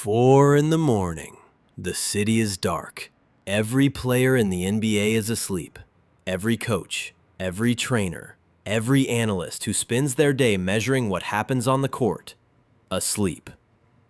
4 in the morning. The city is dark. Every player in the NBA is asleep. Every coach, every trainer, every analyst who spends their day measuring what happens on the court, asleep.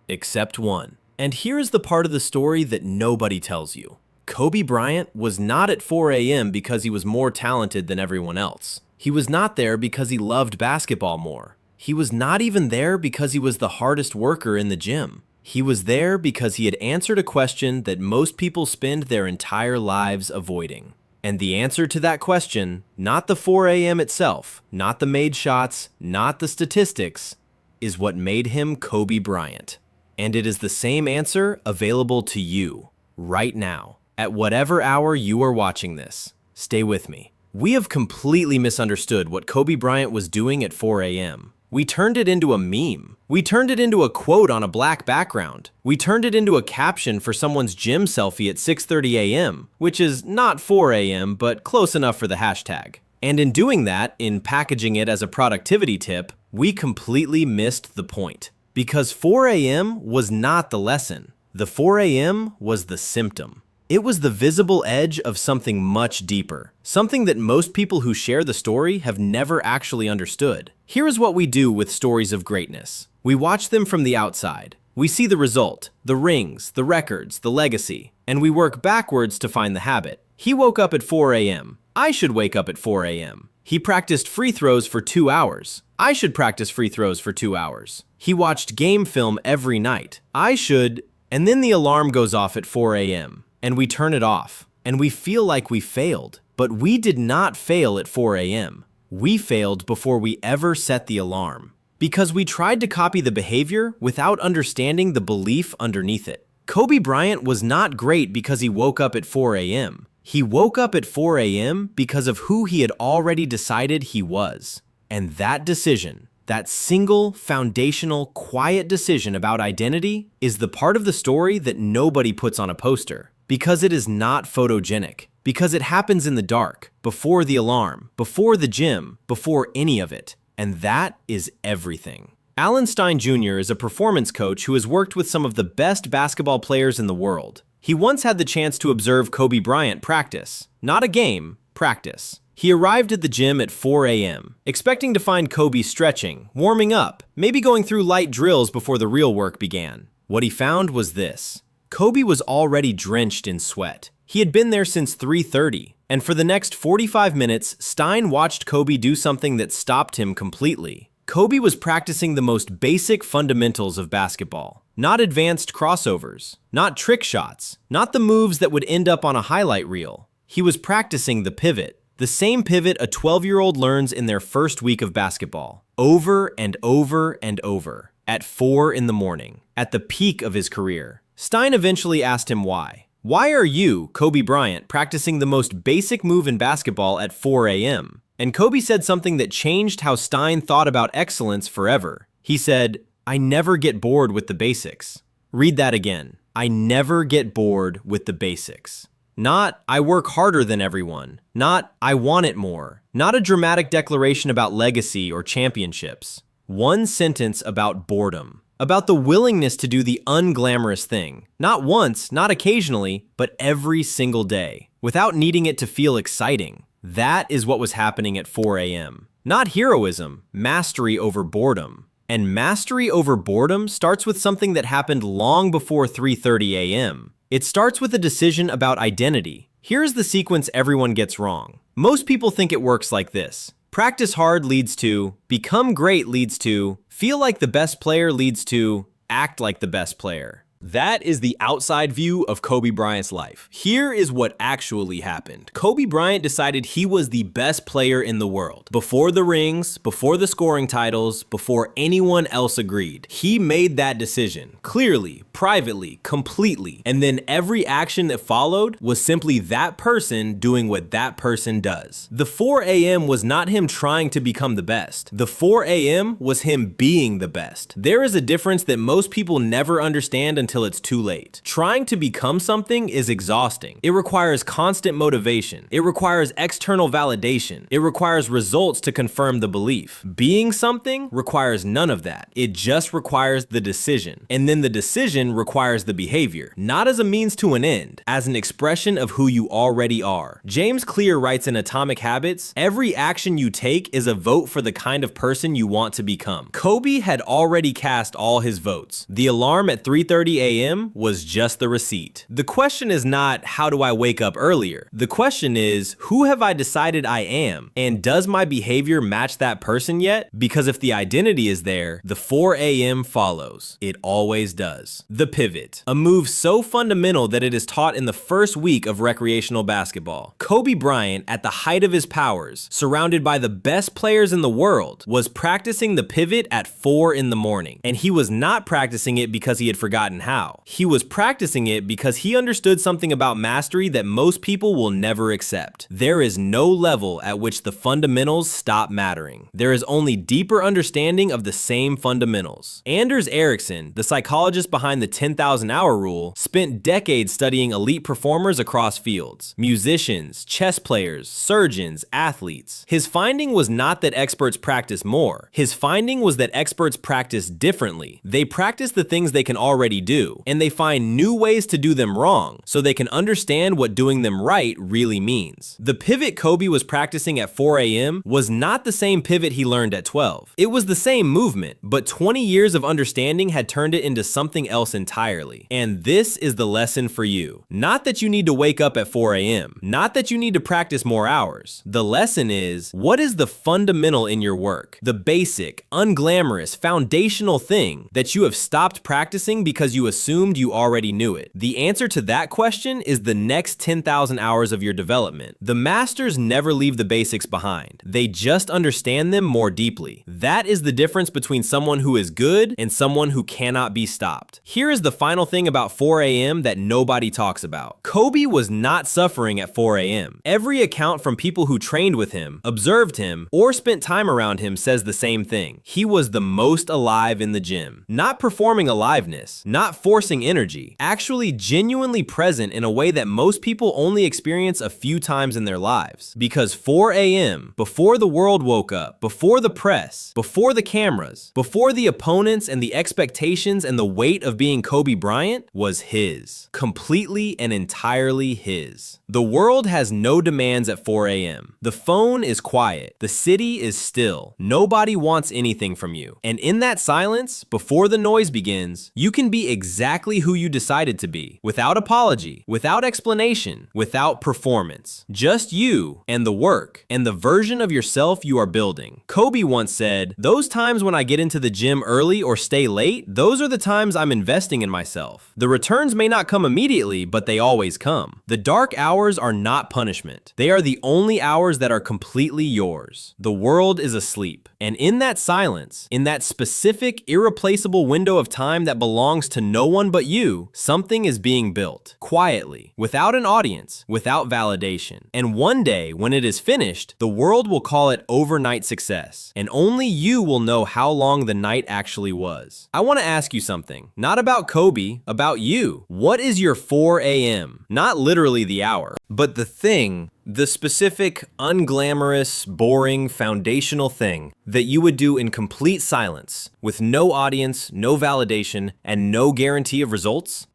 Except one. And here's the part of the story that nobody tells you. Kobe Bryant was not at 4 a.m. because he was more talented than everyone else. He was not there because he loved basketball more. He was not even there because he was the hardest worker in the gym. He was there because he had answered a question that most people spend their entire lives avoiding. And the answer to that question, not the 4 a.m. itself, not the made shots, not the statistics, is what made him Kobe Bryant. And it is the same answer available to you right now, at whatever hour you are watching this. Stay with me. We have completely misunderstood what Kobe Bryant was doing at 4 a.m. We turned it into a meme. We turned it into a quote on a black background. We turned it into a caption for someone's gym selfie at 6:30 a.m., which is not 4 a.m., but close enough for the hashtag. And in doing that, in packaging it as a productivity tip, we completely missed the point. Because 4 a.m. was not the lesson. The 4 a.m. was the symptom. It was the visible edge of something much deeper, something that most people who share the story have never actually understood. Here is what we do with stories of greatness. We watch them from the outside. We see the result, the rings, the records, the legacy, and we work backwards to find the habit. He woke up at 4 a.m. I should wake up at 4 a.m. He practiced free throws for 2 hours. I should practice free throws for 2 hours. He watched game film every night. I should... And then the alarm goes off at 4 a.m. and we turn it off, and we feel like we failed. But we did not fail at 4 a.m. We failed before we ever set the alarm, because we tried to copy the behavior without understanding the belief underneath it. Kobe Bryant was not great because he woke up at 4 a.m. He woke up at 4 a.m. because of who he had already decided he was. And that decision, that single, foundational, quiet decision about identity, is the part of the story that nobody puts on a poster. Because it is not photogenic. Because it happens in the dark, before the alarm, before the gym, before any of it. And that is everything. Alan Stein Jr. is a performance coach who has worked with some of the best basketball players in the world. He once had the chance to observe Kobe Bryant practice. Not a game, practice. He arrived at the gym at 4 a.m., expecting to find Kobe stretching, warming up, maybe going through light drills before the real work began. What he found was this. Kobe was already drenched in sweat. He had been there since 3:30, and for the next 45 minutes, Stein watched Kobe do something that stopped him completely. Kobe was practicing the most basic fundamentals of basketball. Not advanced crossovers, not trick shots, not the moves that would end up on a highlight reel. He was practicing the pivot, the same pivot a 12-year-old learns in their first week of basketball, over and over and over, at 4 in the morning, at the peak of his career. Stein eventually asked him why. Why are you, Kobe Bryant, practicing the most basic move in basketball at 4 a.m.? And Kobe said something that changed how Stein thought about excellence forever. He said, I never get bored with the basics. Read that again. I never get bored with the basics. Not, I work harder than everyone. Not, I want it more. Not a dramatic declaration about legacy or championships. One sentence about boredom. About the willingness to do the unglamorous thing. Not once, not occasionally, but every single day, without needing it to feel exciting. That is what was happening at 4 a.m. Not heroism, mastery over boredom. And mastery over boredom starts with something that happened long before 3:30 a.m. It starts with a decision about identity. Here's the sequence everyone gets wrong. Most people think it works like this. Practice hard leads to, become great leads to, feel like the best player leads to, act like the best player. That is the outside view of Kobe Bryant's life. Here is what actually happened. Kobe Bryant decided he was the best player in the world. Before the rings, before the scoring titles, before anyone else agreed. He made that decision, clearly, privately, completely. And then every action that followed was simply that person doing what that person does. The 4 a.m. was not him trying to become the best. The 4 a.m. was him being the best. There is a difference that most people never understand until until it's too late. Trying to become something is exhausting. It requires constant motivation. It requires external validation. It requires results to confirm the belief. Being something requires none of that. It just requires the decision. And then the decision requires the behavior, not as a means to an end, as an expression of who you already are. James Clear writes in Atomic Habits, "Every action you take is a vote for the kind of person you want to become." Kobe had already cast all his votes. The alarm at 3:30 a.m. was just the receipt. The question is not, how do I wake up earlier? The question is, who have I decided I am? And does my behavior match that person yet? Because if the identity is there, the 4 a.m. follows. It always does. The pivot, a move so fundamental that it is taught in the first week of recreational basketball. Kobe Bryant, at the height of his powers, surrounded by the best players in the world, was practicing the pivot at 4 in the morning. And he was not practicing it because he had forgotten how. He was practicing it because he understood something about mastery that most people will never accept. There is no level at which the fundamentals stop mattering. There is only deeper understanding of the same fundamentals. Anders Ericsson, the psychologist behind the 10,000-hour rule, spent decades studying elite performers across fields: musicians, chess players, surgeons, athletes. His finding was not that experts practice more. His finding was that experts practice differently. They practice the things they can already do, and they find new ways to do them wrong so they can understand what doing them right really means. The pivot Kobe was practicing at 4 a.m. was not the same pivot he learned at 12. It was the same movement, but 20 years of understanding had turned it into something else entirely. And this is the lesson for you. Not that you need to wake up at 4 a.m. Not that you need to practice more hours. The lesson is, what is the fundamental in your work? The basic, unglamorous, foundational thing that you have stopped practicing because you assumed you already knew it. The answer to that question is the next 10,000 hours of your development. The masters never leave the basics behind. They just understand them more deeply. That is the difference between someone who is good and someone who cannot be stopped. Here is the final thing about 4 a.m. that nobody talks about. Kobe was not suffering at 4 a.m. Every account from people who trained with him, observed him, or spent time around him says the same thing. He was the most alive in the gym. Not performing aliveness, not forcing energy, actually genuinely present in a way that most people only experience a few times in their lives. Because 4 a.m., before the world woke up, before the press, before the cameras, before the opponents and the expectations and the weight of being Kobe Bryant, was his. Completely and entirely his. The world has no demands at 4 a.m. The phone is quiet. The city is still. Nobody wants anything from you. And in that silence, before the noise begins, you can be exactly who you decided to be, without apology, without explanation, without performance. Just you and the work and the version of yourself you are building. Kobe once said, "Those times when I get into the gym early or stay late, those are the times I'm investing in myself. The returns may not come immediately, but they always come. The dark hours are not punishment. They are the only hours that are completely yours. The world is asleep. And in that silence, in that specific, irreplaceable window of time that belongs to no one but you, something is being built, quietly, without an audience, without validation. And one day, when it is finished, the world will call it overnight success. And only you will know how long the night actually was." I want to ask you something, not about Kobe, about you. What is your 4 a.m.? Not literally the hour, but the thing, the specific, unglamorous, boring, foundational thing that you would do in complete silence, with no audience, no validation, and no guarantee of results?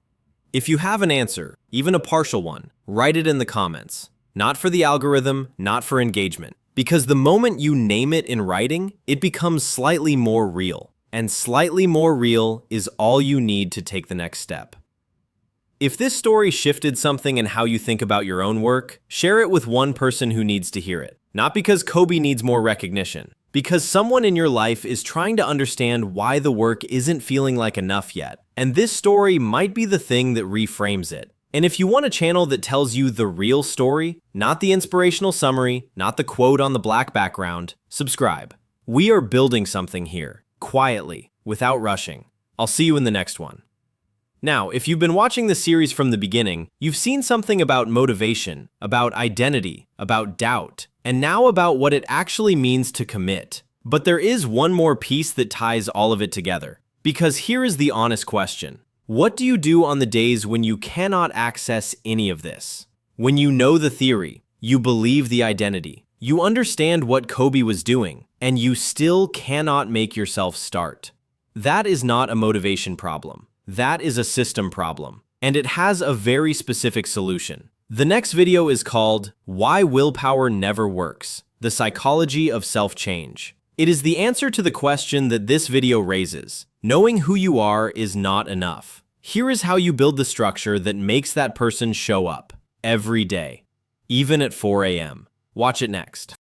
If you have an answer, even a partial one, write it in the comments. Not for the algorithm, not for engagement. Because the moment you name it in writing, it becomes slightly more real. And slightly more real is all you need to take the next step. If this story shifted something in how you think about your own work, share it with one person who needs to hear it. Not because Kobe needs more recognition, because someone in your life is trying to understand why the work isn't feeling like enough yet. And this story might be the thing that reframes it. And if you want a channel that tells you the real story, not the inspirational summary, not the quote on the black background, subscribe. We are building something here, quietly, without rushing. I'll see you in the next one. Now, if you've been watching the series from the beginning, you've seen something about motivation, about identity, about doubt, and now about what it actually means to commit. But there is one more piece that ties all of it together. Because here is the honest question. What do you do on the days when you cannot access any of this? When you know the theory, you believe the identity, you understand what Kobe was doing, and you still cannot make yourself start. That is not a motivation problem. That is a system problem, and it has a very specific solution. The next video is called Why Willpower Never Works: The Psychology of Self-Change. It is the answer to the question that this video raises. Knowing who you are is not enough. Here is how you build the structure that makes that person show up every day, even at 4 a.m. Watch it next.